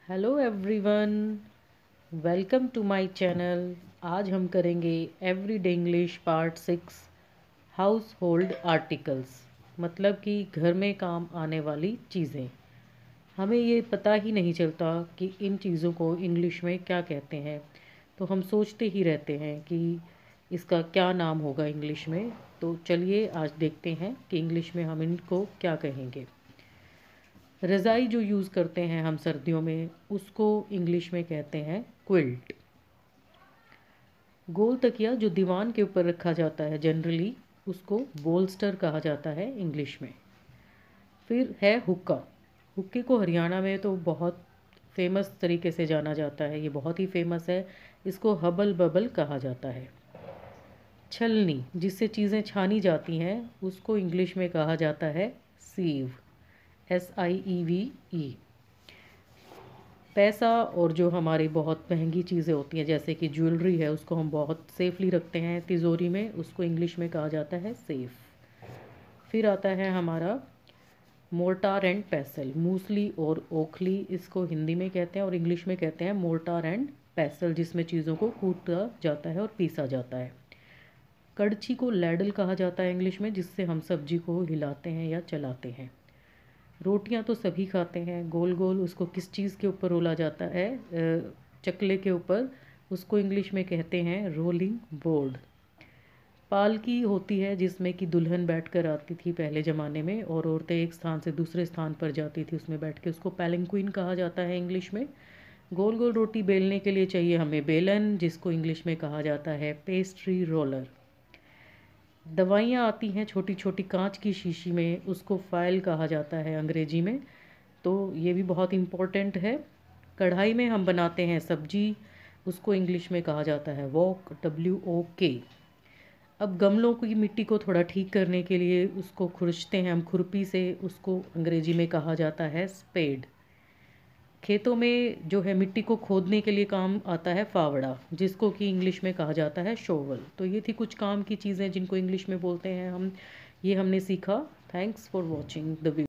Hello everyone, welcome to my channel. आज हम करेंगे everyday English part 6 household articles, मतलब कि घर में काम आने वाली चीज़ें। हमें ये पता ही नहीं चलता कि इन चीज़ों को इंग्लिश में क्या कहते हैं, तो हम सोचते ही रहते हैं कि इसका क्या नाम होगा इंग्लिश में। तो चलिए आज देखते हैं कि इंग्लिश में हम इनको क्या कहेंगे। रज़ाई जो यूज़ करते हैं हम सर्दियों में, उसको इंग्लिश में कहते हैं क्विल्ट। गोल तकिया जो दीवान के ऊपर रखा जाता है जनरली, उसको बोल्स्टर कहा जाता है इंग्लिश में। फिर है हुक्का। हुक्के को हरियाणा में तो बहुत फेमस तरीके से जाना जाता है, ये बहुत ही फेमस है। इसको हबल बबल कहा जाता है। छलनी, जिससे चीज़ें छानी जाती हैं, उसको इंग्लिश में कहा जाता है सीव, SIEVE। पैसा और जो हमारी बहुत महंगी चीज़ें होती हैं जैसे कि ज्वेलरी है, उसको हम बहुत सेफली रखते हैं तिजोरी में, उसको इंग्लिश में कहा जाता है सेफ। फिर आता है हमारा मोर्टार एंड पेसल। मूसली और ओखली इसको हिंदी में कहते हैं और इंग्लिश में कहते हैं मोर्टार एंड पेसल, जिसमें चीज़ों को कूटा जाता है और पीसा जाता है। कड़छी को लैडल कहा जाता है इंग्लिश में, जिससे हम सब्जी को हिलाते हैं या चलाते हैं। रोटियां तो सभी खाते हैं, गोल गोल उसको किस चीज़ के ऊपर रोला जाता है, चकले के ऊपर, उसको इंग्लिश में कहते हैं रोलिंग बोर्ड। पालकी होती है जिसमें कि दुल्हन बैठकर आती थी पहले ज़माने में, और औरतें एक स्थान से दूसरे स्थान पर जाती थी उसमें बैठ के, उसको पैलिंक्विन कहा जाता है इंग्लिश में। गोल गोल रोटी बेलने के लिए चाहिए हमें बेलन, जिसको इंग्लिश में कहा जाता है पेस्ट्री रोलर। दवाइयाँ आती हैं छोटी छोटी कांच की शीशी में, उसको फाइल कहा जाता है अंग्रेजी में, तो ये भी बहुत इम्पोर्टेंट है। कढ़ाई में हम बनाते हैं सब्जी, उसको इंग्लिश में कहा जाता है वॉक, WOK। अब गमलों की मिट्टी को थोड़ा ठीक करने के लिए उसको खुरचते हैं हम खुरपी से, उसको अंग्रेजी में कहा जाता है स्पेड। खेतों में जो है मिट्टी को खोदने के लिए काम आता है फावड़ा, जिसको कि इंग्लिश में कहा जाता है शोवल। तो ये थी कुछ काम की चीज़ें जिनको इंग्लिश में बोलते हैं हम, ये हमने सीखा। Thanks for watching the video.